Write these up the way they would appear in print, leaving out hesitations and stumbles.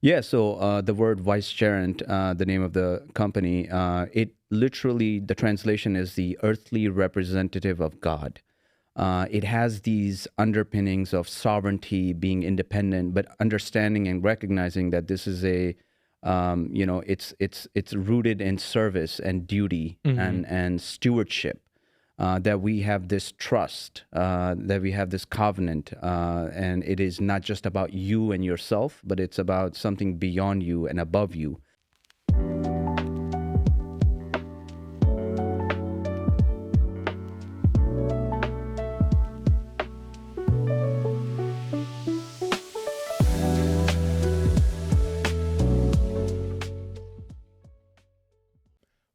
Yeah, so the word vicegerent, the name of the company, it literally, the translation is the earthly representative of God. It has these underpinnings of sovereignty, being independent, but understanding and recognizing that this is it's rooted in service and duty and stewardship. That we have this trust, that we have this covenant, and it is not just about you and yourself, but it's about something beyond you and above you.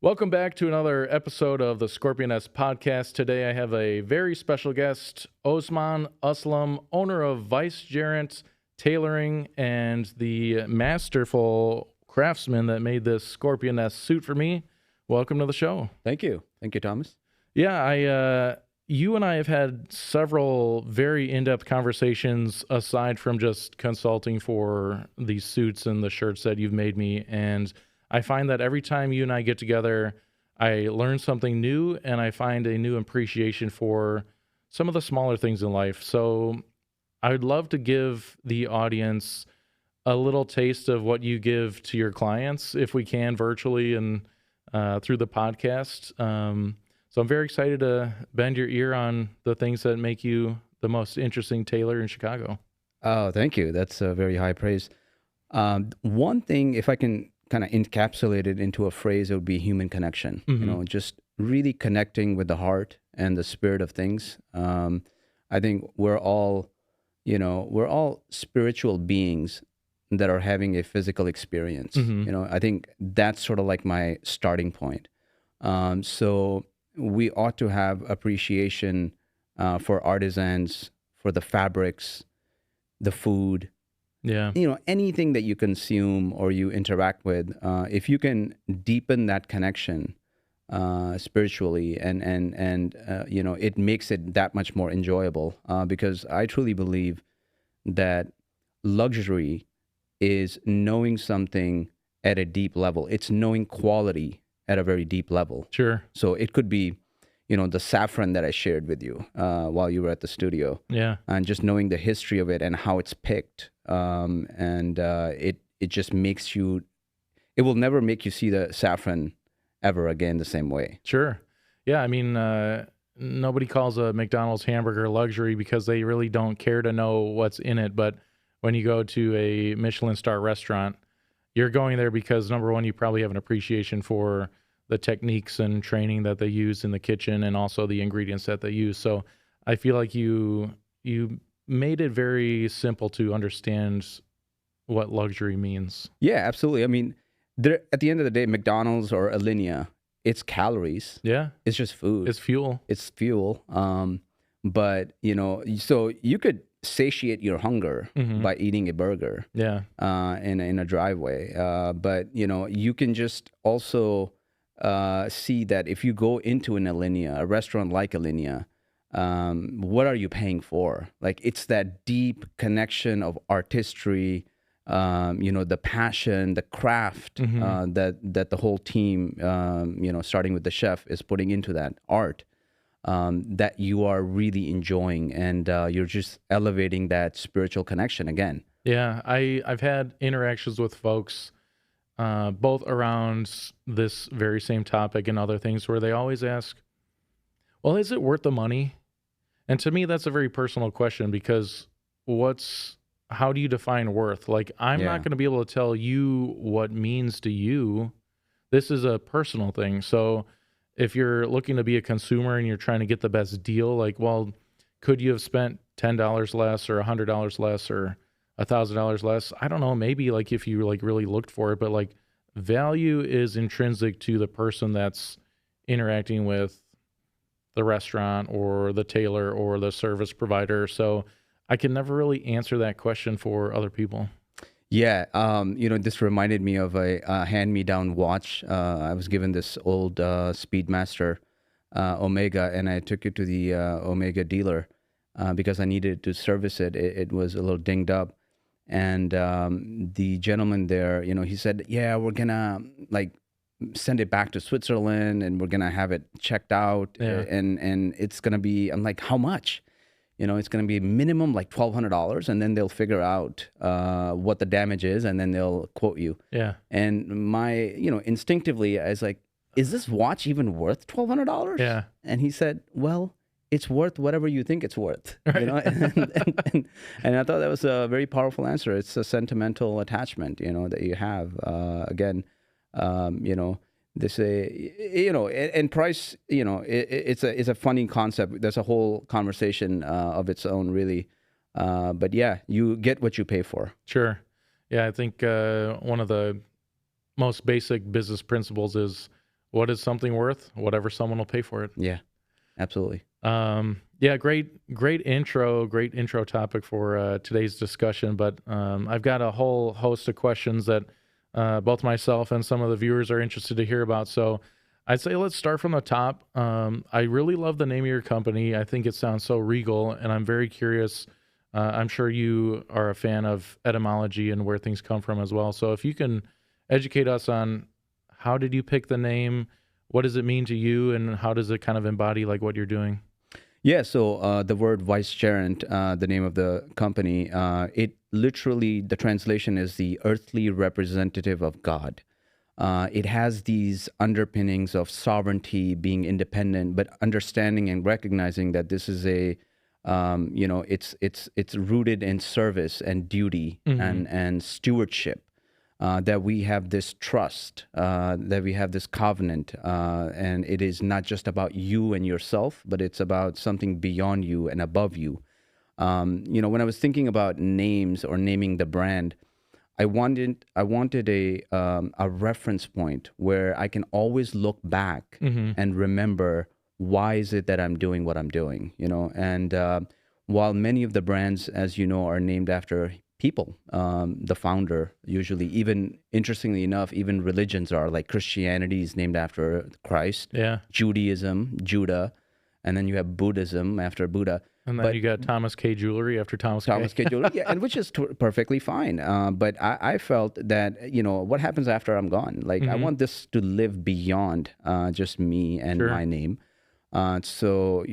Welcome back to another episode of the Scorpion S podcast. Today I have a very special guest, Osman Aslam, owner of Vicegerent Tailoring and the masterful craftsman that made this Scorpion S suit for me. Welcome to the show. Thank you. Thank you, Thomas. Yeah, you and I have had several very in-depth conversations aside from just consulting for these suits and the shirts that you've made me, and I find that every time you and I get together, I learn something new and I find a new appreciation for some of the smaller things in life. So I would love to give the audience a little taste of what you give to your clients, if we can, virtually and through the podcast. So I'm very excited to bend your ear on the things that make you the most interesting tailor in Chicago. Oh, thank you. That's a very high praise. One thing, if I can kind of encapsulate it into a phrase, it would be human connection. Just really connecting with the heart and the spirit of things. I think we're all spiritual beings that are having a physical experience. I think that's sort of like my starting point. So we ought to have appreciation for artisans, for the fabrics, the food. Yeah. Anything that you consume or you interact with, if you can deepen that connection spiritually and it makes it that much more enjoyable, because I truly believe that luxury is knowing something at a deep level. It's knowing quality at a very deep level. Sure. So it could be, the saffron that I shared with you while you were at the studio. Yeah. And just knowing the history of it and how it's picked. It just makes you, it will never make you see the saffron ever again the same way. Sure. Yeah. I mean, nobody calls a McDonald's hamburger luxury because they really don't care to know what's in it. But when you go to a Michelin star restaurant, you're going there because, number one, you probably have an appreciation for the techniques and training that they use in the kitchen and also the ingredients that they use. So I feel like you made it very simple to understand what luxury means. Yeah, absolutely. I mean, at the end of the day, McDonald's or Alinea, it's calories. Yeah. It's just food. It's fuel. It's fuel. But, so you could satiate your hunger by eating a burger. Yeah. In a driveway. But, you can just also see that if you go into an Alinea, a restaurant like Alinea, what are you paying for? Like, it's that deep connection of artistry, the passion, the craft that the whole team, starting with the chef, is putting into that art, that you are really enjoying, and you're just elevating that spiritual connection again. Yeah, I've had interactions with folks both around this very same topic and other things where they always ask, well, is it worth the money? And to me, that's a very personal question, because how do you define worth? Like, I'm not going to be able to tell you what means to you. This is a personal thing. So if you're looking to be a consumer and you're trying to get the best deal, like, well, could you have spent $10 less or $100 less or $1,000 less? I don't know. Maybe, like, if you really looked for it, but like, value is intrinsic to the person that's interacting with the restaurant or the tailor or the service provider. So I can never really answer that question for other people. Yeah. This reminded me of a hand-me-down watch. I was given this old Speedmaster Omega, and I took it to the Omega dealer because I needed to service it. It was a little dinged up. And the gentleman there, he said, "Yeah, we're gonna like send it back to Switzerland, and we're gonna have it checked out, Yeah. and it's gonna be." I'm like, "How much?" It's going to be minimum like $1,200, and then they'll figure out what the damage is, and then they'll quote you. Yeah. And instinctively, I was like, "Is this watch even worth $1,200?" Yeah. And he said, "Well, it's worth whatever you think it's worth." Right. And I thought that was a very powerful answer. It's a sentimental attachment, that you have. Again, they say, and price, it's a funny concept. There's a whole conversation of its own, really. But yeah, you get what you pay for. Sure. Yeah, I think one of the most basic business principles is, what is something worth? Whatever someone will pay for it. Yeah, absolutely. Yeah, great intro topic for today's discussion. But I've got a whole host of questions that both myself and some of the viewers are interested to hear about. So I'd say let's start from the top. I really love the name of your company. I think it sounds so regal, and I'm very curious. I'm sure you are a fan of etymology and where things come from as well. So if you can educate us on, how did you pick the name? What does it mean to you, and how does it kind of embody like what you're doing? Yeah, so the word vicegerent, the name of the company, it literally, the translation is the earthly representative of God. It has these underpinnings of sovereignty, being independent, but understanding and recognizing that this is it's rooted in service and duty and stewardship. That we have this trust, that we have this covenant, and it is not just about you and yourself, but it's about something beyond you and above you. When I was thinking about names or naming the brand, I wanted a reference point where I can always look back and remember, why is it that I'm doing what I'm doing, And while many of the brands, as you know, are named after people, the founder, usually, even interestingly enough, even religions are, like Christianity is named after Christ, Judaism, Judah, and then you have Buddhism after Buddha. And then you got Thomas K. Jewelry after Thomas K. Jewelry, yeah, and which is perfectly fine. But I felt that, what happens after I'm gone? Like, I want this to live beyond just me and my name. So,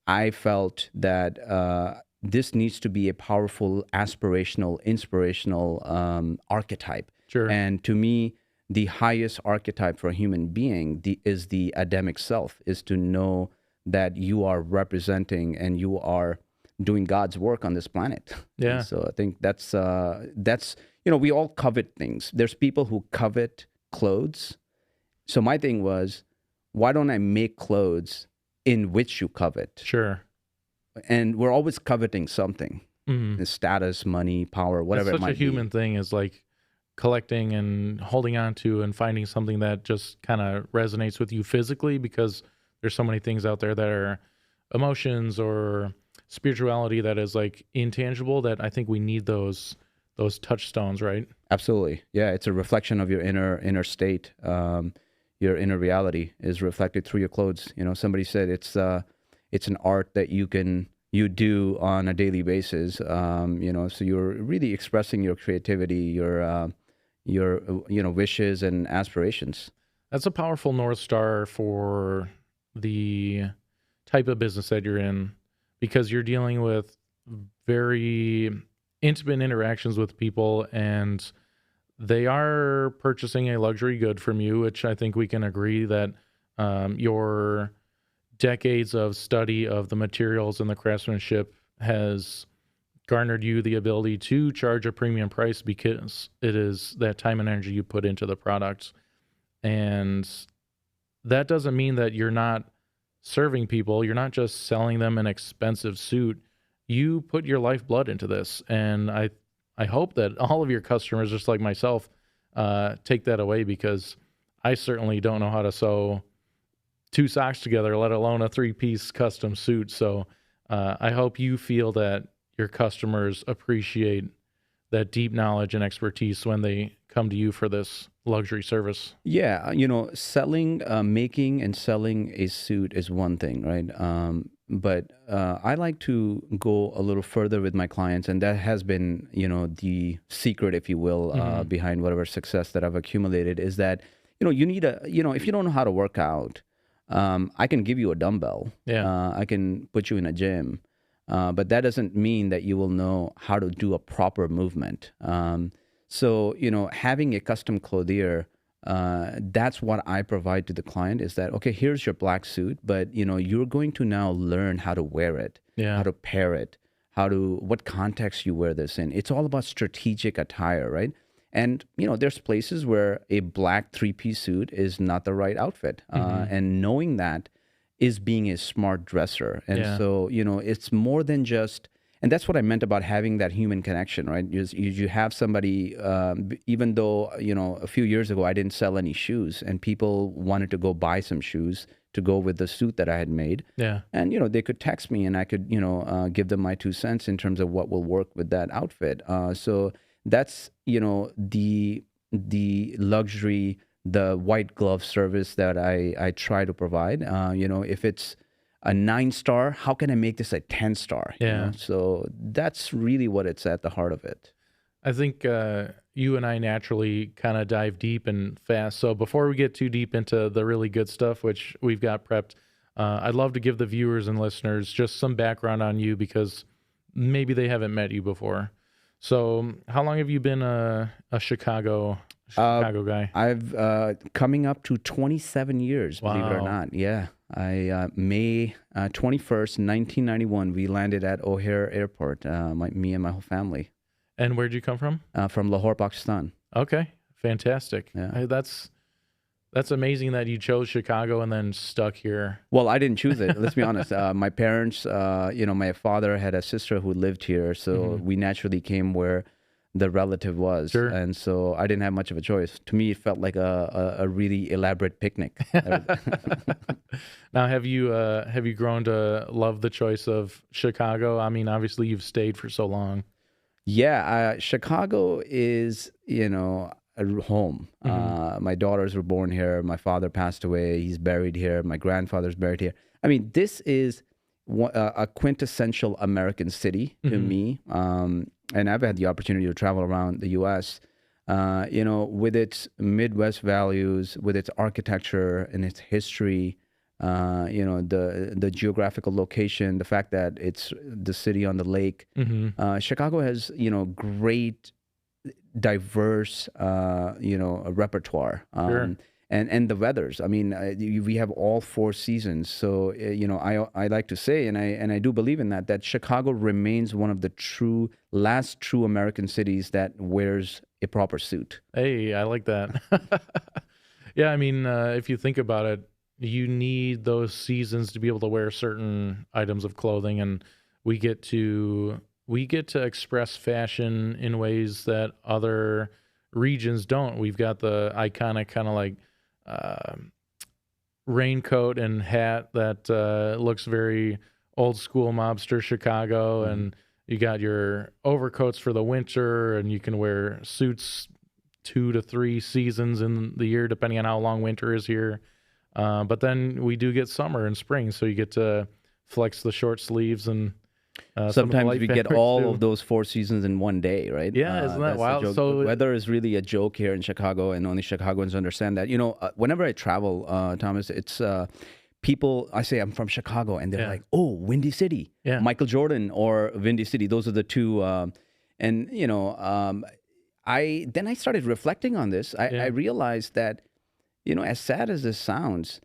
I felt that this needs to be a powerful, aspirational, inspirational archetype. Sure. And to me, the highest archetype for a human being is the Adamic self, is to know that you are representing and you are doing God's work on this planet. Yeah. And so I think that's we all covet things. There's people who covet clothes. So my thing was, why don't I make clothes in which you covet? Sure. And we're always coveting something, status, money, power, whatever it might be. Such a human thing is like collecting and holding on to and finding something that just kind of resonates with you physically, because there's so many things out there that are emotions or spirituality that is like intangible, that I think we need those touchstones, right? Absolutely. Yeah, it's a reflection of your inner state. Your inner reality is reflected through your clothes. Somebody said it's an art that you do on a daily basis. So you're really expressing your creativity, your wishes and aspirations. That's a powerful North Star for the type of business that you're in, because you're dealing with very intimate interactions with people, and they are purchasing a luxury good from you, which I think we can agree that your decades of study of the materials and the craftsmanship has garnered you the ability to charge a premium price, because it is that time and energy you put into the product. And that doesn't mean that you're not serving people. You're not just selling them an expensive suit. You put your lifeblood into this. And I hope that all of your customers, just like myself, take that away, because I certainly don't know how to sew 2 socks together, let alone a 3-piece custom suit. So I hope you feel that your customers appreciate that deep knowledge and expertise when they come to you for this luxury service. Yeah, selling, making and selling a suit is one thing, right? I like to go a little further with my clients, and that has been, the secret, if you will, behind whatever success that I've accumulated is that, you need if you don't know how to work out, I can give you a dumbbell. Yeah. I can put you in a gym, but that doesn't mean that you will know how to do a proper movement. So, having a custom clothier, that's what I provide to the client is that, okay, here's your black suit, but you're going to now learn how to wear it, Yeah. how to pair it, what context you wear this in. It's all about strategic attire, right? And, there's places where a black three-piece suit is not the right outfit. And knowing that is being a smart dresser. And Yeah. so, it's more than just, and that's what I meant about having that human connection, right? You have somebody, even though, a few years ago, I didn't sell any shoes and people wanted to go buy some shoes to go with the suit that I had made. Yeah. And, they could text me and I could, give them my 2 cents in terms of what will work with that outfit. So that's, the luxury, the white glove service that I try to provide. If it's a 9-star, how can I make this a 10-star? Yeah. So that's really what it's at the heart of it. I think you and I naturally kind of dive deep and fast. So before we get too deep into the really good stuff, which we've got prepped, I'd love to give the viewers and listeners just some background on you because maybe they haven't met you before. So how long have you been a Chicago guy? I've coming up to 27 years, believe it or Wow. not. Yeah. May 21st, 1991, we landed at O'Hare Airport, me and my whole family. And where'd you come from? From Lahore, Pakistan. Okay, fantastic. Yeah. Hey, that's amazing that you chose Chicago and then stuck here. Well, I didn't choose it. Let's be honest. My parents, my father had a sister who lived here, so we naturally came where the relative was. Sure. And so I didn't have much of a choice. To me, it felt like a really elaborate picnic. Now, have you grown to love the choice of Chicago? I mean, obviously you've stayed for so long. Yeah, Chicago is, a home. My daughters were born here. My father passed away. He's buried here. My grandfather's buried here. I mean, this is a quintessential American city to me. And I've had the opportunity to travel around the U.S., with its Midwest values, with its architecture and its history, the geographical location, the fact that it's the city on the lake. Chicago has, great, diverse, a repertoire. Sure. And the weathers. I mean, we have all 4 seasons. So, I like to say, and I do believe in that Chicago remains one of the last true American cities that wears a proper suit. Hey, I like that. Yeah, I mean, if you think about it, you need those seasons to be able to wear certain items of clothing, and we get to express fashion in ways that other regions don't. We've got the iconic kind of like raincoat and hat that looks very old school mobster Chicago, and you got your overcoats for the winter, and you can wear suits 2 to 3 seasons in the year depending on how long winter is here. But then we do get summer and spring, so you get to flex the short sleeves and sometimes we get all of those 4 seasons in one day, right? Yeah, isn't that wild? So the weather is really a joke here in Chicago, and only Chicagoans understand that. Whenever I travel, Thomas, it's people. I say I'm from Chicago, and they're like, "Oh, Windy City, Michael Jordan, or Windy City." Those are the two. I started reflecting on this. I realized that, as sad as this sounds,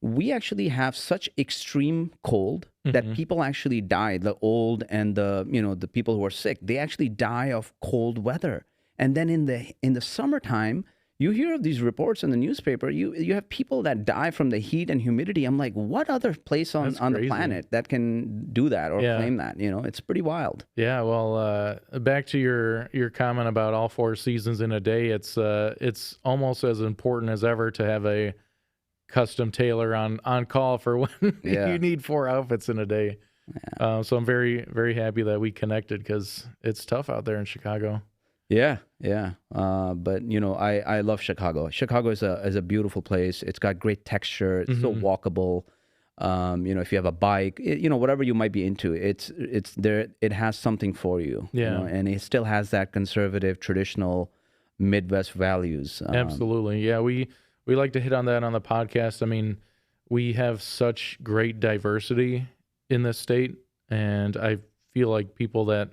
we actually have such extreme cold that people actually die. The old and the people who are sick, they actually die of cold weather. And then in the summertime, you hear of these reports in the newspaper. You have people that die from the heat and humidity. I'm like, what other place on the planet that can do that or claim that? It's pretty wild. Yeah. Well, back to your comment about all 4 seasons in a day. It's almost as important as ever to have a custom tailor on call for when you need 4 outfits in a day. Yeah. So I'm very, very happy that we connected because it's tough out there in Chicago. Yeah. But I love Chicago. Chicago is a beautiful place. It's got great texture. It's so walkable. If you have a bike, whatever you might be into, it's there. It has something for you, Yeah. and it still has that conservative, traditional Midwest values. Absolutely. Yeah, we like to hit on that on the podcast. I mean, we have such great diversity in this state, and I feel like people that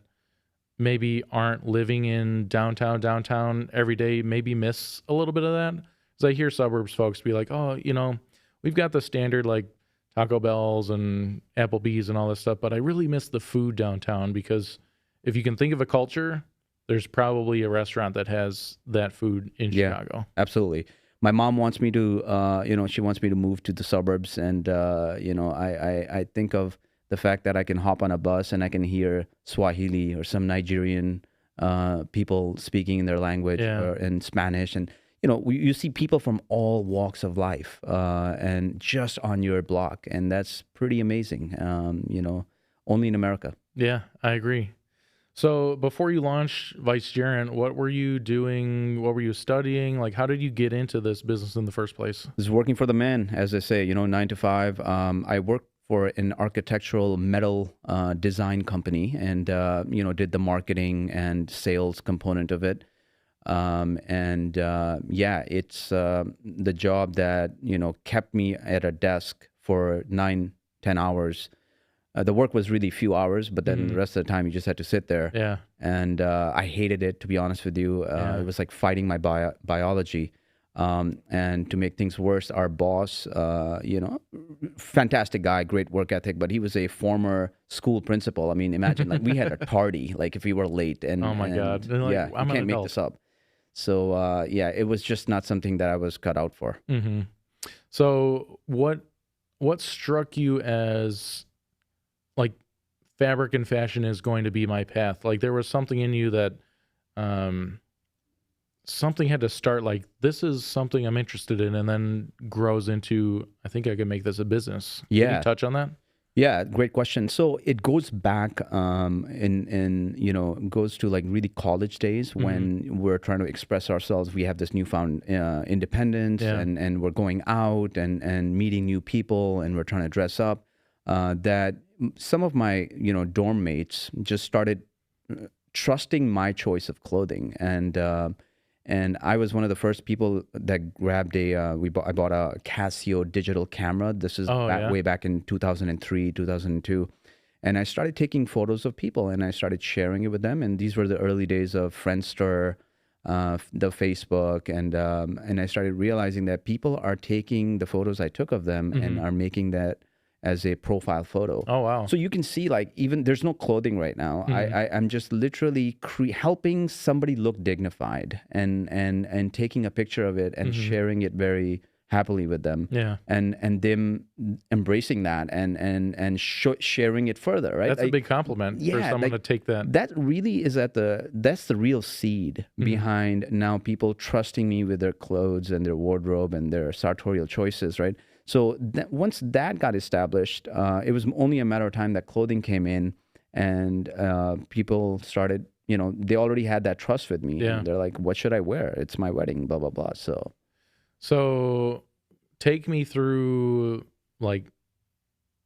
maybe aren't living in downtown every day maybe miss a little bit of that. Because I hear suburbs folks be like, "Oh, we've got the standard like Taco Bells and Applebee's and all this stuff, but I really miss the food downtown because if you can think of a culture, there's probably a restaurant that has that food in Yeah, Chicago." absolutely. My mom wants me to, she wants me to move to the suburbs, and I think of the fact that I can hop on a bus and I can hear Swahili or some Nigerian people speaking in their language Yeah. or in Spanish, and you see people from all walks of life, and just on your block, and that's pretty amazing. Only in America. Yeah, I agree. So before you launched Vicegerent, what were you doing? What were you studying? Like, how did you get into this business in the first place? Is working for the man, as they say, 9 to 5. I worked for an architectural metal design company, and did the marketing and sales component of it. It's the job that kept me at a desk for 9, 10 hours. The work was really few hours, but then the rest of the time you just had to sit there. Yeah. And I hated it, to be honest with you. It was like fighting my biology. And to make things worse, our boss, fantastic guy, great work ethic, but he was a former school principal. I mean, imagine like we had a tardy, like if we were late, and Oh my God. And, like, yeah, I'm you an can't make adult. this up. So it was just not something that I was cut out for. Mm-hmm. So what struck you as like fabric and fashion is going to be my path? Like there was something in you that something had to start like this is something I'm interested in, and then grows into I think I can make this a business. Can Yeah. you touch on that? Yeah, great question. So it goes back goes to like really college days when we're trying to express ourselves. We have this newfound independence, Yeah. and we're going out and meeting new people, and we're trying to dress up. That some of my dorm mates just started trusting my choice of clothing, and I was one of the first people that grabbed I bought a Casio digital camera. This is way back in 2003, 2002. And I started taking photos of people and I started sharing it with them. And these were the early days of Friendster, the Facebook. And I started realizing that people are taking the photos I took of them and are making that as a profile photo. Oh, wow. So you can see like even there's no clothing right now. I'm just literally helping somebody look dignified and taking a picture of it and sharing it very happily with them. Yeah. And them embracing that and sharing it further, right? That's a big compliment for someone to take that. That really is that's the real seed behind now people trusting me with their clothes and their wardrobe and their sartorial choices, right? So once that got established, it was only a matter of time that clothing came in, and people started, they already had that trust with me. Yeah. And they're like, what should I wear? It's my wedding, blah, blah, blah. So take me through, like,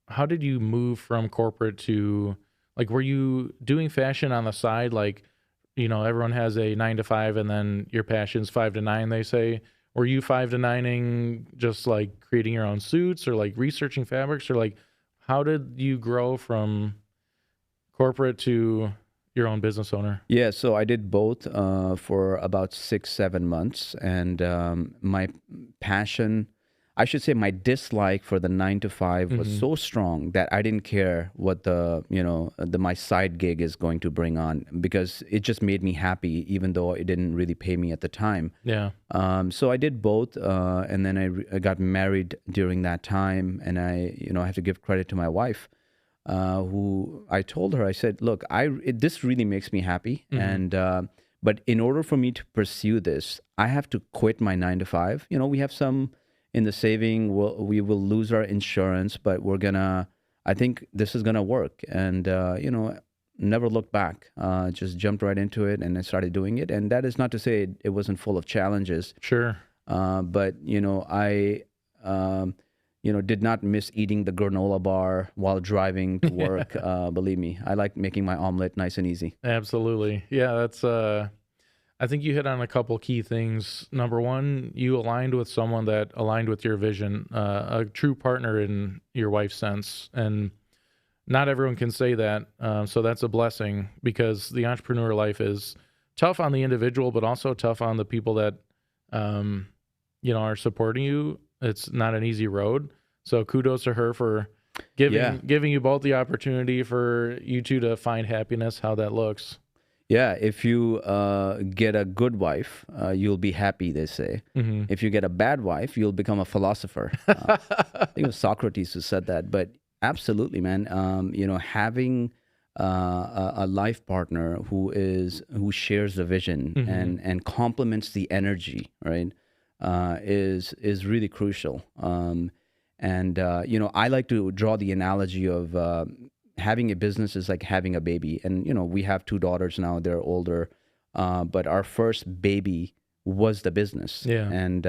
how did you move from corporate to, like, were you doing fashion on the side? Like, everyone has a 9 to 5 and then your passion's 5 to 9, they say. Were you 5 to 9ing just like creating your own suits or like researching fabrics, or like how did you grow from corporate to your own business owner? Yeah, so I did both for about 6-7 months, and my passion, I should say my dislike for the 9 to 5 was so strong that I didn't care what my side gig is going to bring on, because it just made me happy, even though it didn't really pay me at the time. Yeah. So I did both, and then I got married during that time, and I have to give credit to my wife, who I told her, I said, look, this really makes me happy, and but in order for me to pursue this, I have to quit my 9 to 5. We have some in the saving, we will lose our insurance, but I think this is gonna work, and never looked back. Just jumped right into it, and I started doing it. And that is not to say it wasn't full of challenges. Sure. But did not miss eating the granola bar while driving to work. Believe me, I like making my omelet nice and easy. Absolutely. Yeah, that's I think you hit on a couple key things. Number one, you aligned with someone that aligned with your vision, a true partner in your wife's sense. And not everyone can say that. So that's a blessing, because the entrepreneur life is tough on the individual, but also tough on the people that, are supporting you. It's not an easy road. So kudos to her for giving you both the opportunity for you two to find happiness, how that looks. Yeah, if you get a good wife, you'll be happy, they say. Mm-hmm. If you get a bad wife, you'll become a philosopher. I think it was Socrates who said that. But absolutely, man. Having a life partner who shares the vision Mm-hmm. and complements the energy, right, is really crucial. I like to draw the analogy of having a business is like having a baby. And, we have 2 daughters now, they're older. But our first baby was the business. Yeah. And,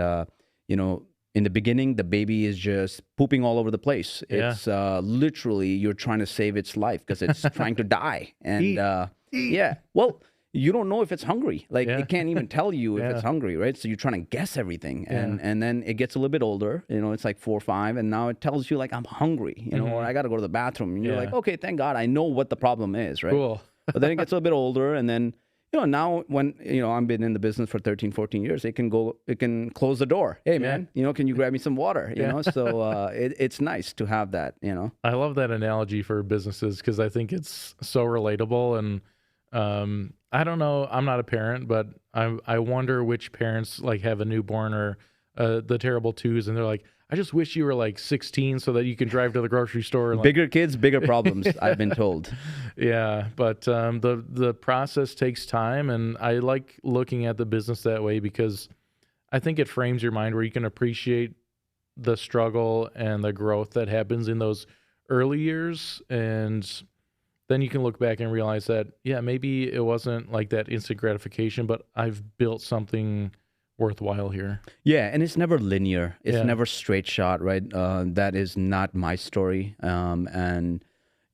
in the beginning, the baby is just pooping all over the place. Yeah. It's literally, you're trying to save its life because it's trying to die. And Eat. yeah, well, you don't know if it's hungry. Like, Yeah. it can't even tell you if Yeah. it's hungry, right? So you're trying to guess everything. Yeah. And then it gets a little bit older, it's like 4 or 5, and now it tells you like, I'm hungry, or I got to go to the bathroom. And you're Yeah. like, okay, thank God, I know what the problem is, right? Cool. But then it gets a little bit older, and then, now when, I've been in the business for 13, 14 years, it can close the door. Hey, man, can you grab me some water? So it's nice to have that, I love that analogy for businesses, because I think it's so relatable. And I don't know, I'm not a parent, but I wonder which parents like have a newborn or the terrible twos, and they're like, I just wish you were like 16 so that you can drive to the grocery store. And bigger kids, bigger problems, I've been told. Yeah, but the process takes time, and I like looking at the business that way, because I think it frames your mind where you can appreciate the struggle and the growth that happens in those early years, and then you can look back and realize that, yeah, maybe it wasn't like that instant gratification, but I've built something worthwhile here. Yeah, and it's never linear. It's Yeah. never straight shot, right? That is not my story. And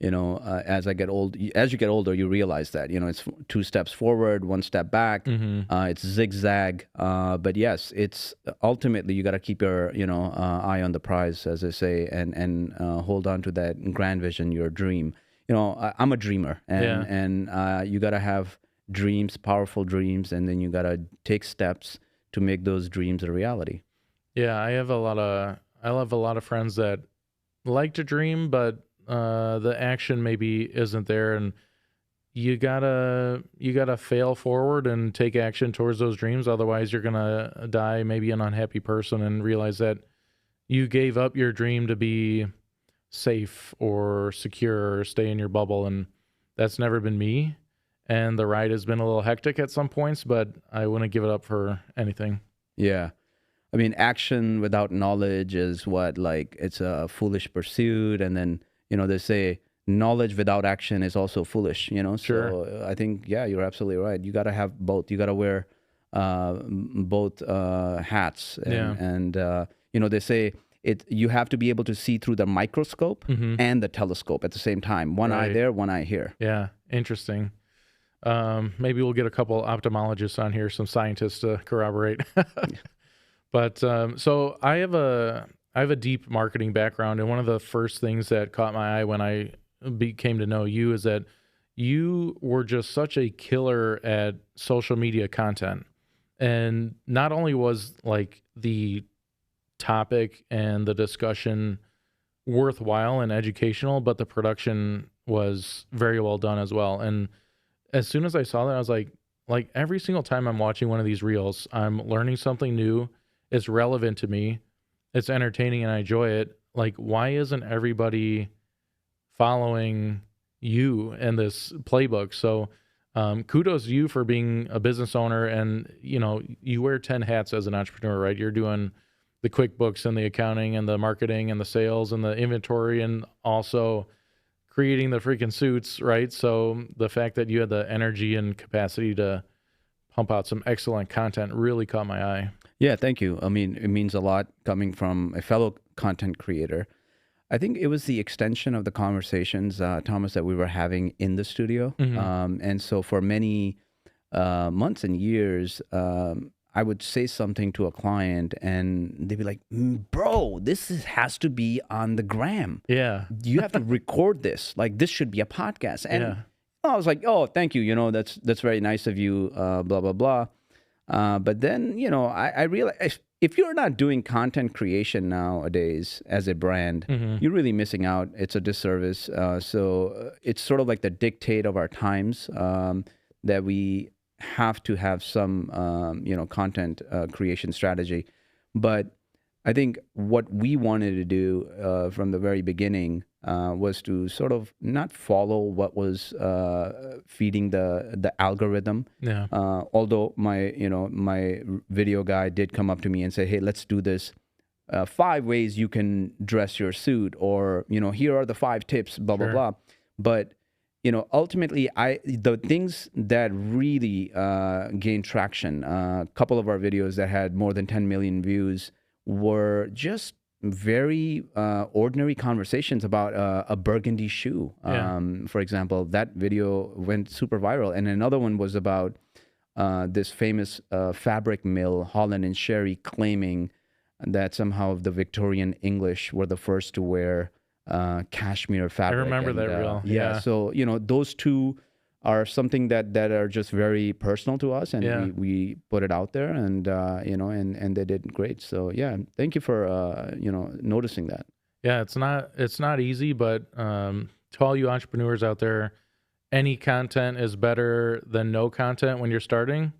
as you get older, you realize that it's 2 steps forward, 1 step back. Mm-hmm. It's zigzag. But yes, it's ultimately you got to keep your eye on the prize, as they say, and hold on to that grand vision, your dream. I'm a dreamer, and you got to have dreams, powerful dreams, and then you got to take steps to make those dreams a reality. Yeah, I have a lot of friends that like to dream, but the action maybe isn't there, and you gotta fail forward and take action towards those dreams. Otherwise, you're gonna die maybe an unhappy person and realize that you gave up your dream to be safe or secure or stay in your bubble, and that's never been me. And the ride has been a little hectic at some points, but I wouldn't give it up for anything. Yeah. I mean, action without knowledge is it's a foolish pursuit. And then, they say knowledge without action is also foolish, Sure. So I think, yeah, you're absolutely right. You got to have both. You got to wear both hats. And they say you have to be able to see through the microscope Mm-hmm. and the telescope at the same time. One eye Right. there, one eye here. Yeah, interesting. Maybe we'll get a couple ophthalmologists on here, some scientists to corroborate. But so I have a deep marketing background, and one of the first things that caught my eye when I came to know you is that you were just such a killer at social media content. And not only was like the topic and the discussion worthwhile and educational, but the production was very well done as well. And as soon as I saw that, I was like every single time I'm watching one of these reels, I'm learning something new. It's relevant to me. It's entertaining and I enjoy it. Like, why isn't everybody following you and this playbook? So kudos to you for being a business owner, and you wear 10 hats as an entrepreneur, right? You're doing the QuickBooks and the accounting and the marketing and the sales and the inventory, and also creating the freaking suits, right? So the fact that you had the energy and capacity to pump out some excellent content really caught my eye. Yeah, thank you. I mean, it means a lot coming from a fellow content creator. I think it was the extension of the conversations, Thomas, that we were having in the studio. Hmm. And so for many months and years, I would say something to a client and they'd be like, bro, has to be on the gram. Yeah. You have to record this. Like, this should be a podcast. And Yeah. I was like, oh, thank you. That's very nice of you, blah, blah, blah. But then, I realized if you're not doing content creation nowadays as a brand, Hmm. you're really missing out. It's a disservice. It's sort of like the dictate of our times that we have to have some, content creation strategy. But I think what we wanted to do from the very beginning was to sort of not follow what was feeding the algorithm. Yeah. Although my video guy did come up to me and say, "Hey, let's do this. 5 ways you can dress your suit, or here are the 5 tips." Blah blah Sure. blah. But ultimately, the things that really gained traction, a couple of our videos that had more than 10 million views were just very ordinary conversations about a burgundy shoe. Yeah. For example, that video went super viral. And another one was about this famous fabric mill, Holland and Sherry, claiming that somehow the Victorian English were the first to wear cashmere I fabric. remember And, that reel. yeah. Yeah. So, those two are something that are just very personal to us, and Yeah. we put it out there, and and they did great. So yeah, thank you for noticing that. Yeah. It's not easy, but to all you entrepreneurs out there, any content is better than no content when you're starting,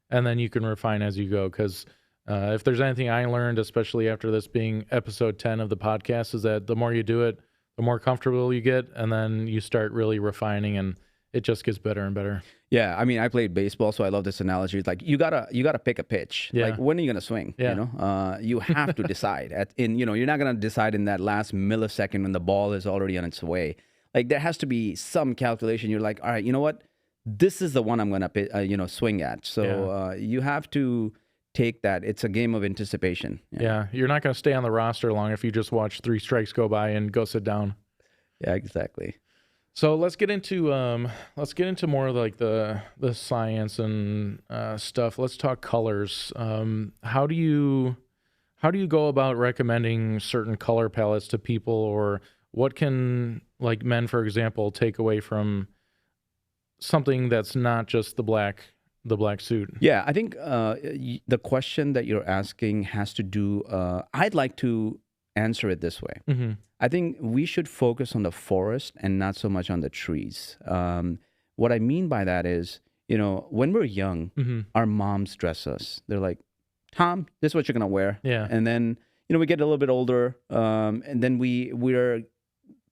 and then you can refine as you go. Because if there's anything I learned, especially after this being episode 10 of the podcast, is that the more you do it, the more comfortable you get, and then you start really refining, and it just gets better and better. Yeah, I mean, I played baseball, so I love this analogy. It's like you gotta pick a pitch. Yeah. Like, when are you gonna swing? Yeah. You have to decide. You're not gonna decide in that last millisecond when the ball is already on its way. Like, there has to be some calculation. You're like, all right, you know what? This is the one I'm gonna swing at. So you have to take that. It's a game of anticipation. Yeah. You're not going to stay on the roster long if you just watch 3 strikes go by and go sit down. Yeah, exactly. So let's get into more of like the science and stuff. Let's talk colors. How do you go about recommending certain color palettes to people, or what can, like, men, for example, take away from something that's not just the black suit? Yeah, I think the question that you're asking has to do. I'd like to answer it this way. Mm-hmm. I think we should focus on the forest and not so much on the trees. What I mean by that is, when we're young, Mm-hmm. our moms dress us. They're like, "Tom, this is what you're gonna wear." Yeah. And then we get a little bit older, and then we're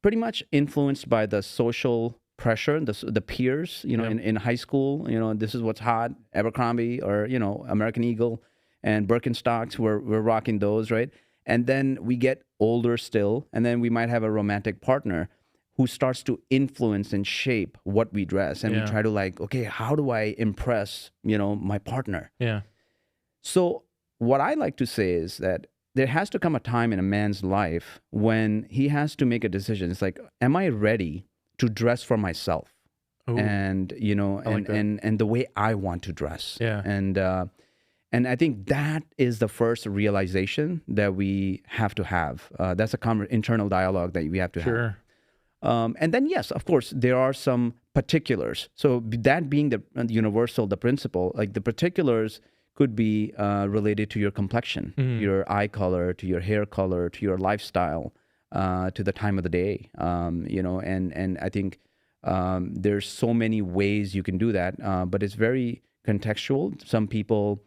pretty much influenced by the social pressure, the peers. Yep. In high school, this is what's hot, Abercrombie or American Eagle and Birkenstocks. We're rocking those, right? And then we get older still, and then we might have a romantic partner who starts to influence and shape what we dress, and Yeah. we try to, like, okay, how do I impress my partner? Yeah. So what I like to say is that there has to come a time in a man's life when he has to make a decision. It's like, am I ready to dress for myself? Ooh. And like that. and the way I want to dress. Yeah. And I think that is the first realization that we have to have. That's a internal dialogue that we have to have. Sure. And then, yes, of course, there are some particulars. So that being the universal, the principle, like the particulars could be related to your complexion, Mhm. your eye color, to your hair color, to your lifestyle, to the time of the day. And I think there's so many ways you can do that, but it's very contextual. Some people,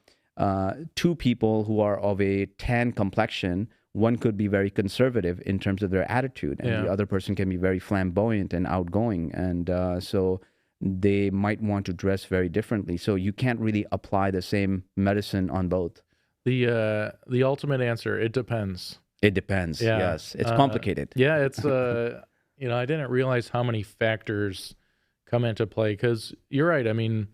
2 people who are of a tan complexion, one could be very conservative in terms of their attitude, and the Yeah. other person can be very flamboyant and outgoing. And so they might want to dress very differently. So you can't really apply the same medicine on both. The ultimate answer, it depends. It depends. Yeah. Yes. It's complicated. Yeah, it's I didn't realize how many factors come into play, because you're right. I mean,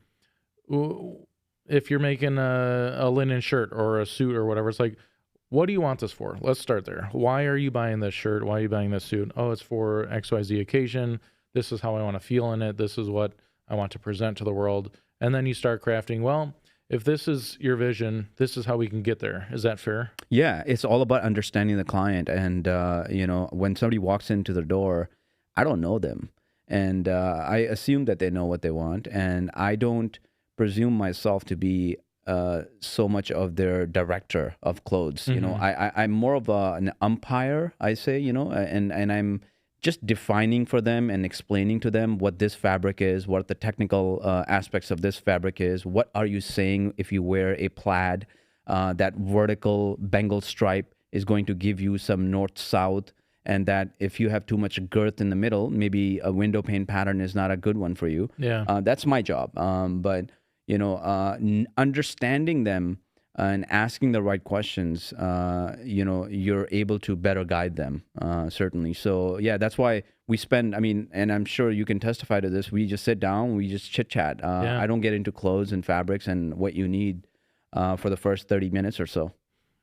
if you're making a linen shirt or a suit or whatever, it's like, what do you want this for? Let's start there. Why are you buying this shirt? Why are you buying this suit? Oh, it's for XYZ occasion. This is how I want to feel in it. This is what I want to present to the world. And then you start crafting, well, if this is your vision, this is how we can get there. Is that fair? Yeah, it's all about understanding the client. And, when somebody walks into the door, I don't know them. And I assume that they know what they want. And I don't presume myself to be so much of their director of clothes. I'm more of an umpire, I say, and I'm just defining for them and explaining to them what this fabric is, what the technical aspects of this fabric is. What are you saying if you wear a plaid? That vertical Bengal stripe is going to give you some north-south, and that if you have too much girth in the middle, maybe a window pane pattern is not a good one for you. Yeah. That's my job. But understanding them and asking the right questions, you're able to better guide them, certainly. So, yeah, that's why we spend, and I'm sure you can testify to this, we just sit down, we just chit-chat. Yeah. I don't get into clothes and fabrics and what you need for the first 30 minutes or so.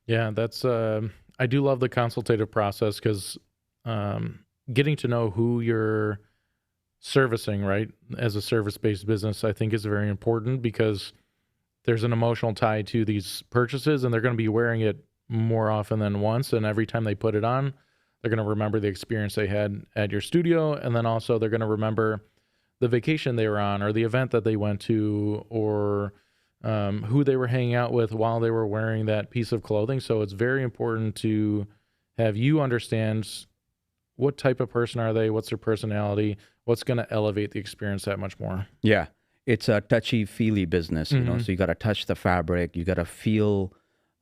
Yeah, that's, I do love the consultative process because getting to know who you're servicing, right, as a service-based business, I think is very important because there's an emotional tie to these purchases, and they're going to be wearing it more often than once. And every time they put it on, they're going to remember the experience they had at your studio. And then also they're going to remember the vacation they were on or the event that they went to or who they were hanging out with while they were wearing that piece of clothing. So it's very important to have you understand what type of person are they, what's their personality, what's going to elevate the experience that much more. Yeah. It's a touchy-feely business, so you got to touch the fabric. You got to feel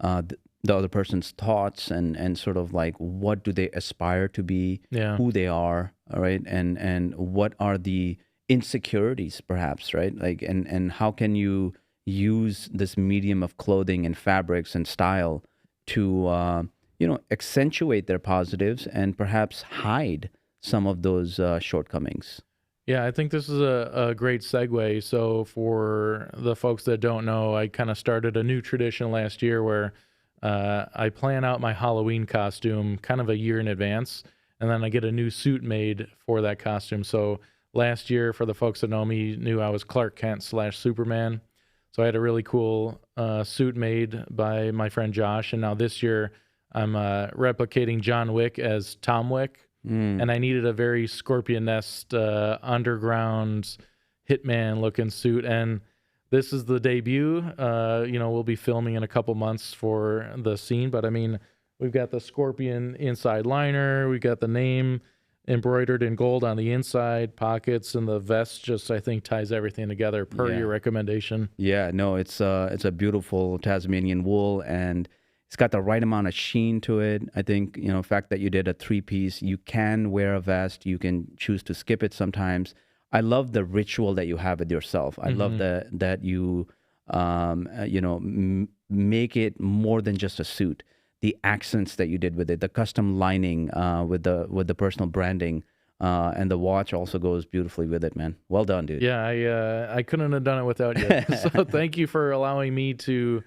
the other person's thoughts and sort of like what do they aspire to be, who they are, all right, and what are the insecurities, perhaps, right? Like, and how can you use this medium of clothing and fabrics and style to, accentuate their positives and perhaps hide some of those shortcomings. Yeah, I think this is a great segue. So for the folks that don't know, I kind of started a new tradition last year where I plan out my Halloween costume kind of a year in advance, and then I get a new suit made for that costume. So last year, for the folks that know me, knew I was Clark Kent / Superman. So I had a really cool suit made by my friend Josh, and now this year I'm replicating John Wick as Tom Wick. And I needed a very Scorpion Nest underground hitman looking suit. And this is the debut. We'll be filming in a couple months for the scene. But we've got the Scorpion inside liner. We got the name embroidered in gold on the inside, pockets, and the vest just, I think, ties everything together per your recommendation. Yeah, no, it's a beautiful Tasmanian wool, and it's got the right amount of sheen to it. I think, the fact that you did a 3-piece, you can wear a vest, you can choose to skip it sometimes. I love the ritual that you have with yourself. I love that you, make it more than just a suit. The accents that you did with it, the custom lining with the personal branding, and the watch also goes beautifully with it, man. Well done, dude. Yeah, I couldn't have done it without you. So thank you for allowing me to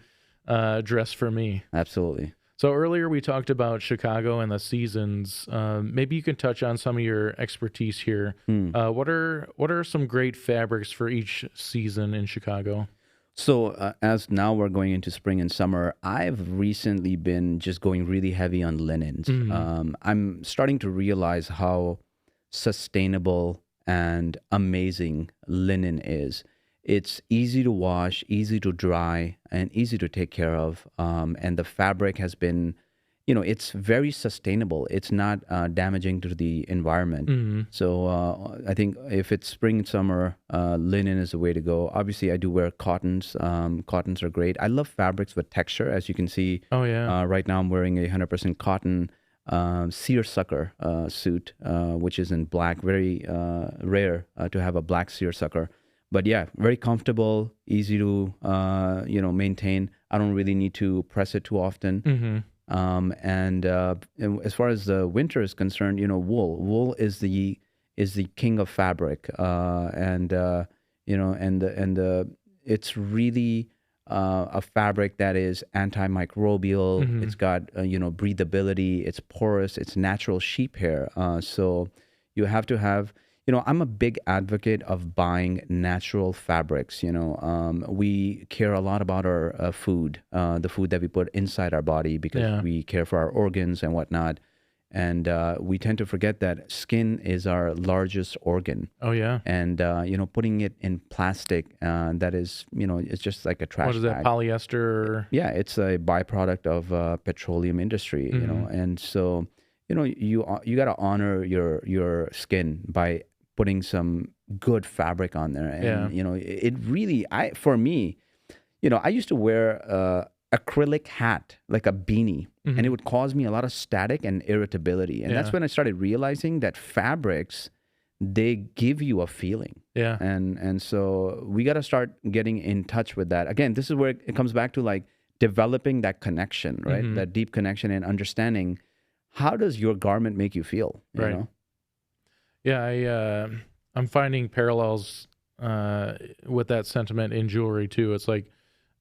dress for me. Absolutely. So earlier we talked about Chicago and the seasons. Maybe you can touch on some of your expertise here. What are some great fabrics for each season in Chicago? So as now we're going into spring and summer, I've recently been just going really heavy on linens. I'm starting to realize how sustainable and amazing linen is. It's easy to wash, easy to dry, and easy to take care of. And the fabric has been, it's very sustainable. It's not damaging to the environment. So I think if it's spring, summer, linen is the way to go. Obviously, I do wear cottons. Cottons are great. I love fabrics with texture. As you can see, right now I'm wearing a 100% cotton seersucker suit, which is in black. Very rare to have a black seersucker. But yeah, very comfortable, easy to maintain. I don't really need to press it too often. And as far as the winter is concerned, wool is the king of fabric, it's really a fabric that is antimicrobial. Hmm. It's got breathability. It's porous. It's natural sheep hair. So you have to have. I'm a big advocate of buying natural fabrics. We care a lot about our food, the food that we put inside our body, because Yeah. we care for our organs and whatnot. And we tend to forget that skin is our largest organ. Oh yeah. And putting it in plastic, that is, it's just like a What trash is that, bag. polyester? Yeah, it's a byproduct of petroleum industry. Hmm. And so you got to honor your skin by putting some good fabric on there. Yeah. And it really, for me, I used to wear acrylic hat, like a beanie, and it Hmm. would cause me a lot of static and irritability. And that's Yeah. when I started realizing that fabrics, they give you a feeling. Yeah. And so we got to start getting in touch with that. Again, this is where it comes back to like developing that connection, right? Hmm. That deep connection and understanding, how does your garment make you feel, Right. Yeah. I'm finding parallels with that sentiment in jewelry too. It's like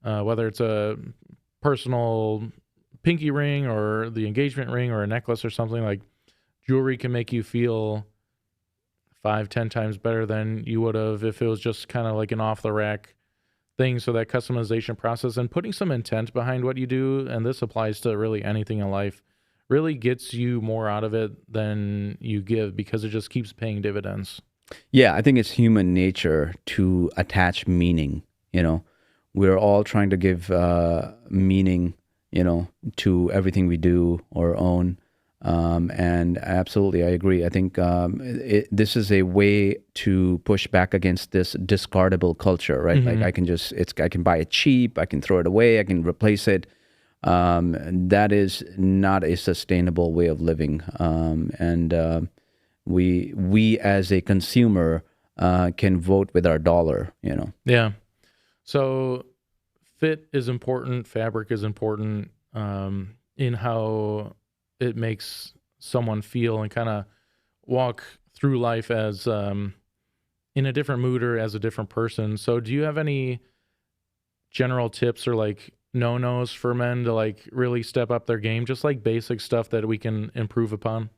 whether it's a personal pinky ring or the engagement ring or a necklace or something, like jewelry can make you feel 5, 10 times better than you would have if it was just kind of like an off the rack thing. So that customization process and putting some intent behind what you do, and this applies to really anything in life, really gets you more out of it than you give, because it just keeps paying dividends. Yeah, I think it's human nature to attach meaning. We're all trying to give meaning, to everything we do or own. And absolutely, I agree. I think this is a way to push back against this discardable culture, right? Like I can buy it cheap, I can throw it away, I can replace it. That is not a sustainable way of living. And we as a consumer can vote with our dollar. Yeah. So fit is important, fabric is important, in how it makes someone feel and kind of walk through life as in a different mood or as a different person. So do you have any general tips or like no-nos for men to like really step up their game, just like basic stuff that we can improve upon?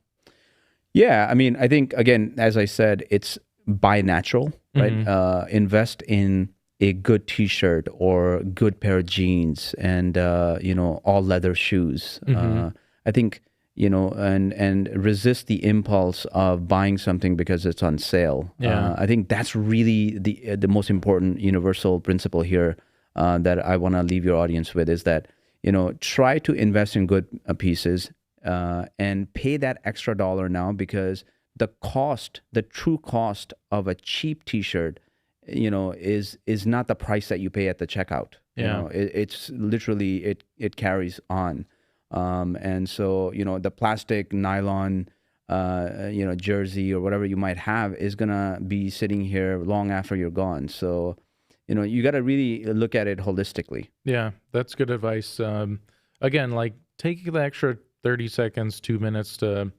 Yeah, I mean, I think, again, as I said, it's buy natural, right? Invest in a good T-shirt or good pair of jeans, and all leather shoes. I think and resist the impulse of buying something because it's on sale. Yeah. I think that's really the most important universal principle here, that I want to leave your audience with, is that try to invest in good pieces, and pay that extra dollar now, because the true cost of a cheap T-shirt, is not the price that you pay at the checkout. Yeah. It's literally it carries on, and so the plastic nylon, jersey or whatever you might have is gonna be sitting here long after you're gone. So you got to really look at it holistically. Yeah, that's good advice. Again, like take the extra 30 seconds, 2 minutes to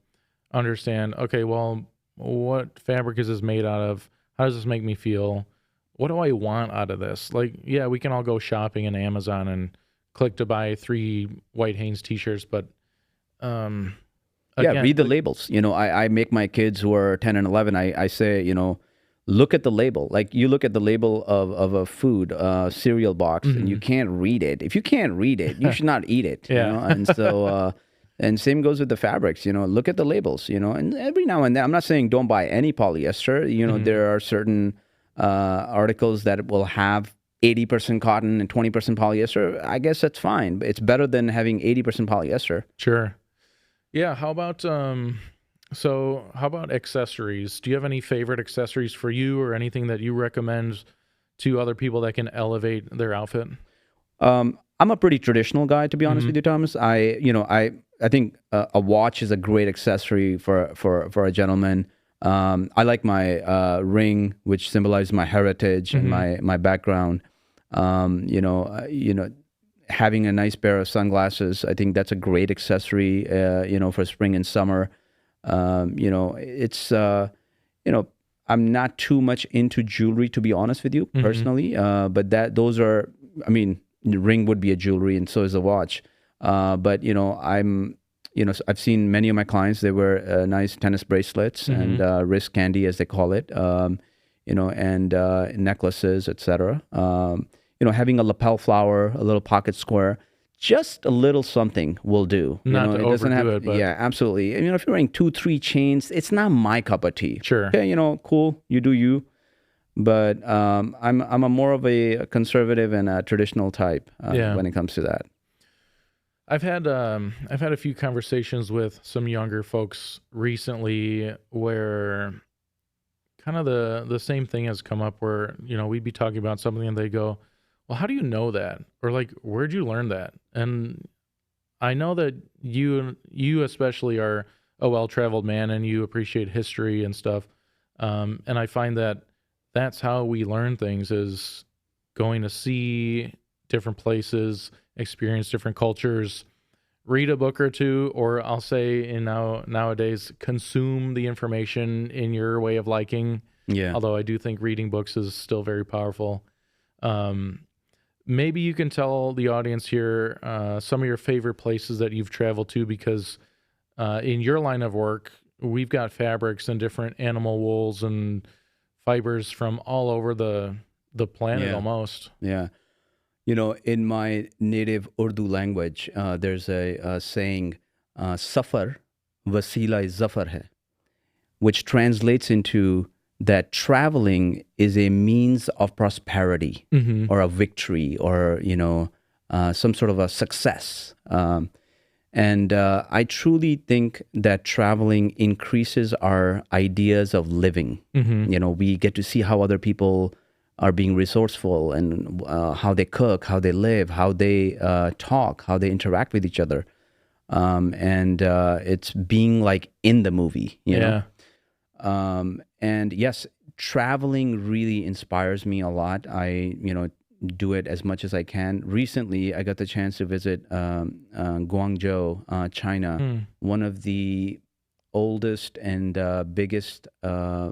understand, okay, well, what fabric is this made out of? How does this make me feel? What do I want out of this? Like, yeah, we can all go shopping in Amazon and click to buy 3 White Hanes t-shirts, but again, read the labels. I make my kids who are 10 and 11, I say, look at the label. Like, you look at the label of a food cereal box, and you can't read it. If you can't read it, you should not eat it. Yeah. And so and same goes with the fabrics. Look at the labels. And every now and then, I'm not saying don't buy any polyester. There are certain articles that will have 80% cotton and 20% polyester. I guess that's fine, but it's better than having 80% polyester. Sure. Yeah. How about accessories? Do you have any favorite accessories for you, or anything that you recommend to other people that can elevate their outfit? I'm a pretty traditional guy, to be honest with you, Thomas. I think a watch is a great accessory for a gentleman. I like my ring, which symbolizes my heritage and my background. Having a nice pair of sunglasses, I think that's a great accessory. For spring and summer. It's I'm not too much into jewelry, to be honest with you, personally. But those are, I mean, The ring would be a jewelry, and so is a watch. But I've seen many of my clients. They wear nice tennis bracelets and wrist candy, as they call it. And necklaces, etc. Having a lapel flower, a little pocket square, just a little something will do. Not to It doesn't have. overdo it, but Yeah, absolutely. And, if you're wearing 2, 3 chains, it's not my cup of tea. sure. Okay, cool, you do you. But I'm a more of a conservative and a traditional type Yeah. when it comes to that. I've had a few conversations with some younger folks recently where kind of the same thing has come up where, we'd be talking about something and they go, well, how do you know that? Or like, where'd you learn that? And I know that you especially are a well-traveled man and you appreciate history and stuff. And I find that that's how we learn things, is going to see different places, experience different cultures, read a book or two, or I'll say nowadays, consume the information in your way of liking. Yeah. Although I do think reading books is still very powerful. Maybe you can tell the audience here some of your favorite places that you've traveled to, because in your line of work, we've got fabrics and different animal wools and fibers from all over the planet almost. Yeah. In my native Urdu language, there's a saying, "Safar wasila zafar hai," which translates into that traveling is a means of prosperity or a victory or, some sort of a success. And I truly think that traveling increases our ideas of living. We get to see how other people are being resourceful and how they cook, how they live, how they talk, how they interact with each other. And it's being like in the movie, you know? And yes, traveling really inspires me a lot. I, do it as much as I can. Recently, I got the chance to visit Guangzhou, China, one of the oldest and biggest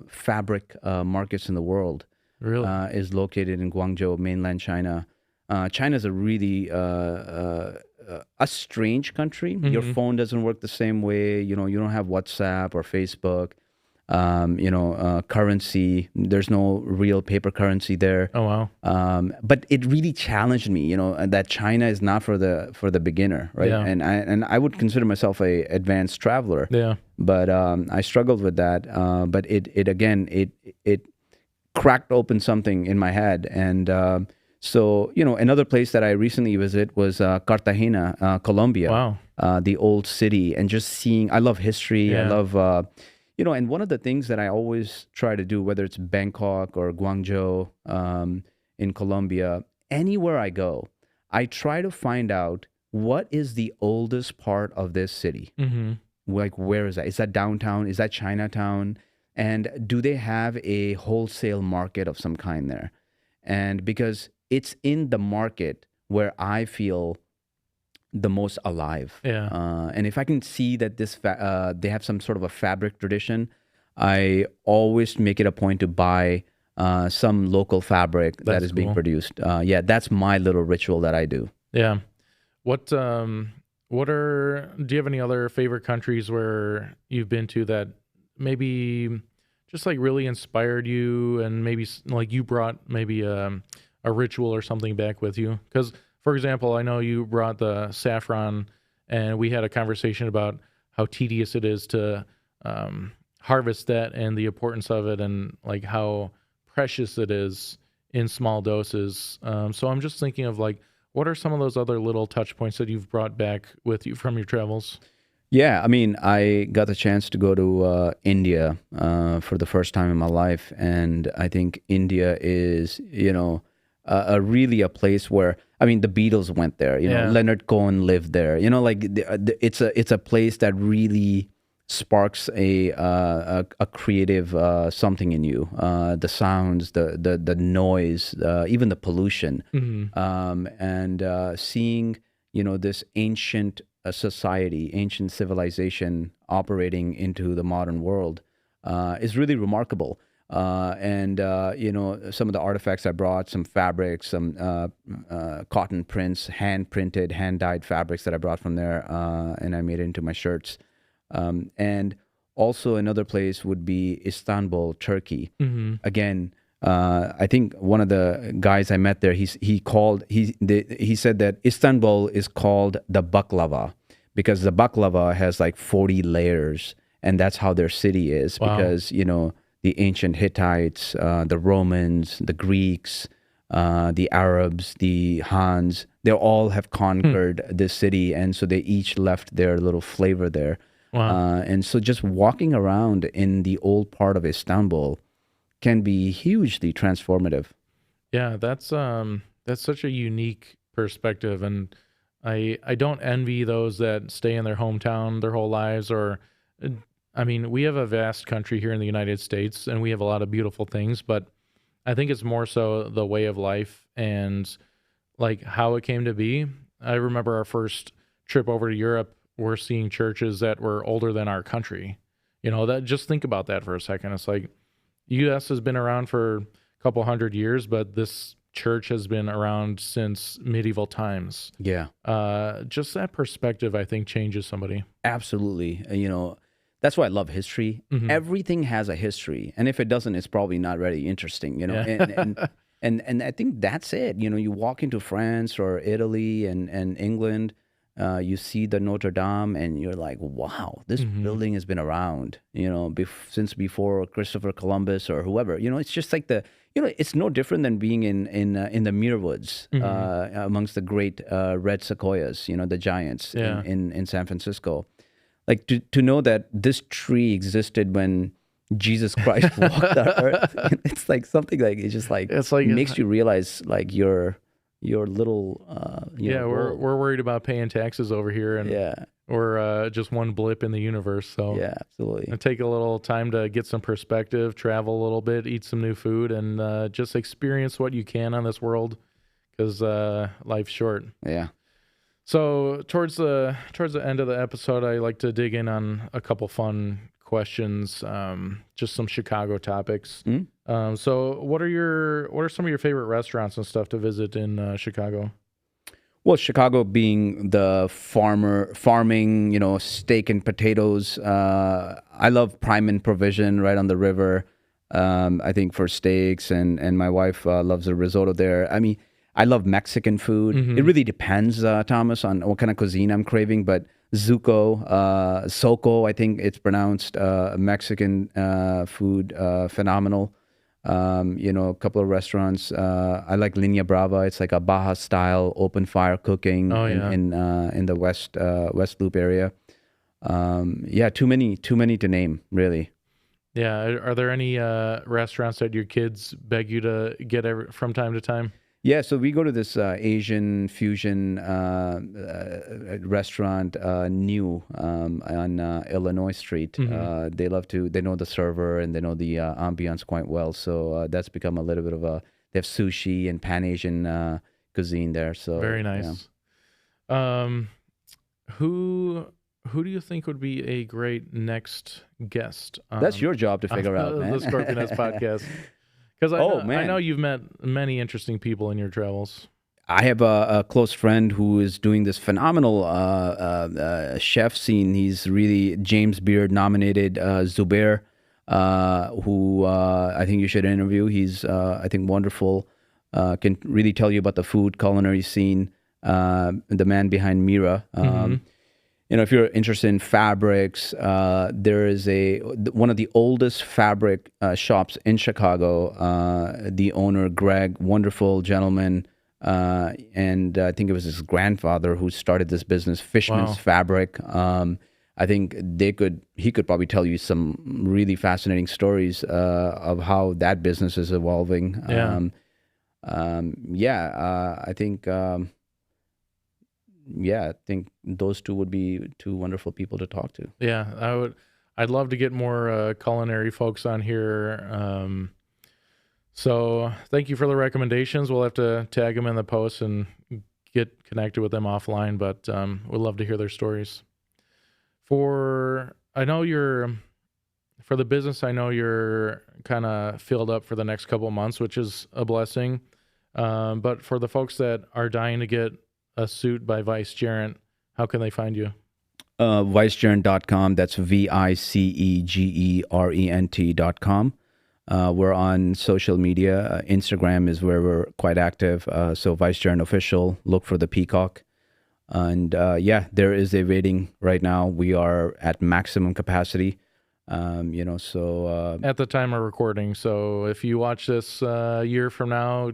fabric markets in the world. Really? Is located in Guangzhou, mainland China. China is a really a strange country. Your phone doesn't work the same way. You don't have WhatsApp or Facebook. Currency. There's no real paper currency there. Oh wow! But it really challenged me. That China is not for the beginner, right? Yeah. And I would consider myself a advanced traveler. Yeah. But I struggled with that. But it cracked open something in my head. And so, another place that I recently visited was Cartagena, Colombia. Wow. The old city, and just seeing, I love history. Yeah. I love, and one of the things that I always try to do, whether it's Bangkok or Guangzhou in Colombia, anywhere I go, I try to find out what is the oldest part of this city. Like, where is that? Is that downtown? Is that Chinatown? And do they have a wholesale market of some kind there? And because it's in the market where I feel the most alive. Yeah. And if I can see that they have some sort of a fabric tradition, I always make it a point to buy some local fabric that is being produced. That's my little ritual that I do. Yeah. Do you have any other favorite countries where you've been to that maybe just like really inspired you, and maybe like you brought maybe a ritual or something back with you? Because, for example, I know you brought the saffron, and we had a conversation about how tedious it is to harvest that and the importance of it, and like how precious it is in small doses. So I'm just thinking of like, what are some of those other little touch points that you've brought back with you from your travels? Yeah, I mean, I got the chance to go to India for the first time in my life, and I think India is, really a place where, I mean, the Beatles went there. Leonard Cohen lived there. It's a place that really sparks a creative something in you. The sounds, the noise, even the pollution, and seeing this ancient society, ancient civilization operating into the modern world is really remarkable. And some of the artifacts I brought, some fabrics, some cotton prints, hand printed, hand dyed fabrics that I brought from there, and I made it into my shirts. And also another place would be Istanbul, Turkey. Mm-hmm. Again, I think one of the guys I met there, he said that Istanbul is called the baklava because the baklava has like 40 layers, and that's how their city is. Wow. Because the ancient Hittites, the Romans, the Greeks, the Arabs, the Hans, they all have conquered this city, and so they each left their little flavor there. Wow. And so just walking around in the old part of Istanbul can be hugely transformative. Yeah, that's such a unique perspective, and I don't envy those that stay in their hometown their whole lives. Or, I mean, we have a vast country here in the United States, and we have a lot of beautiful things, but I think it's more so the way of life and like how it came to be. I remember our first trip over to Europe, we're seeing churches that were older than our country. That, just think about that for a second. It's like U.S. has been around for a couple hundred years, but this church has been around since medieval times. Yeah. Just that perspective, I think, changes somebody. Absolutely. That's why I love history. Mhm. Everything has a history, and if it doesn't, it's probably not really interesting. Yeah. And I think that's it. You walk into France or Italy and England, you see the Notre Dame, and you're like, wow, this Mhm. building has been around. Since before Christopher Columbus or whoever. It's just like it's no different than being in the Muirwoods, amongst the great red sequoias. The giants Yeah. in San Francisco. Like to know that this tree existed when Jesus Christ walked the earth. It's like something like It's like makes you realize like your little yeah, we're role. worried about paying taxes over here, and Yeah, we're just one blip in the universe. So yeah, absolutely. take a little time to get some perspective, travel a little bit, eat some new food, and just experience what you can on this world, because life's short. Yeah. So towards the end of the episode, I like to dig in on a couple fun questions, just some Chicago topics. So what are some of your favorite restaurants and stuff to visit in Chicago? Well, Chicago being the farming, steak and potatoes. I love Prime and Provision right on the river. I think for steaks, and my wife loves the risotto there. I mean, I love Mexican food. It really depends, Thomas, on what kind of cuisine I'm craving. But Soko, I think it's pronounced, Mexican food, phenomenal. A couple of restaurants. I like Linea Brava. It's like a Baja style open fire cooking Oh, yeah. in the West Loop area. Too many to name, really. Yeah. Are there any restaurants that your kids beg you to get from time to time? Yeah, so we go to this Asian fusion restaurant, new on Illinois Street. They know the server and they know the ambiance quite well. So that's become a little bit of they have sushi and Pan Asian cuisine there. So Very nice. Yeah. Who do you think would be a great next guest? That's your job to figure out, man. The Scorpion S podcast. Because I know you've met many interesting people in your travels. I have a close friend who is doing this phenomenal chef scene. He's really James Beard nominated, Zubair, who I think you should interview. He's, I think, wonderful. Can really tell you about the food culinary scene. The man behind Mira. If you're interested in fabrics, there is one of the oldest fabric shops in Chicago. The owner, Greg, wonderful gentleman, and I think it was his grandfather who started this business, Fishman's Fabric. I think he could probably tell you some really fascinating stories of how that business is evolving. I think. I think those two would be two wonderful people to talk to. Yeah, I'd love to get more culinary folks on here. So thank you for the recommendations. We'll have to tag them in the post and get connected with them offline, but we'd love to hear their stories. For for the business, I know you're kind of filled up for the next couple of months, which is a blessing. But for the folks that are dying to get a suit by Vicegerent, how can they find you? Vicegerent.com. That's VICEGERENT.com. We're on social media. Instagram is where we're quite active. So Vicegerent Official, look for the peacock. And yeah, there is a waiting right now. We are at maximum capacity. At the time of recording. So if you watch this a year from now,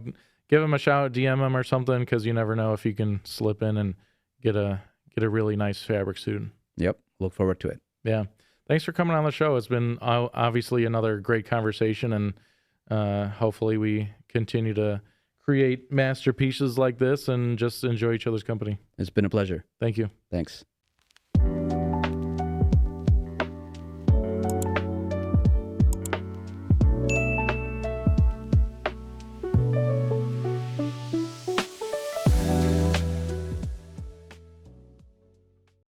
give him a shout, DM him or something, because you never know if you can slip in and get a really nice fabric suit. Yep. Look forward to it. Yeah. Thanks for coming on the show. It's been obviously another great conversation, and hopefully we continue to create masterpieces like this and just enjoy each other's company. It's been a pleasure. Thank you. Thanks.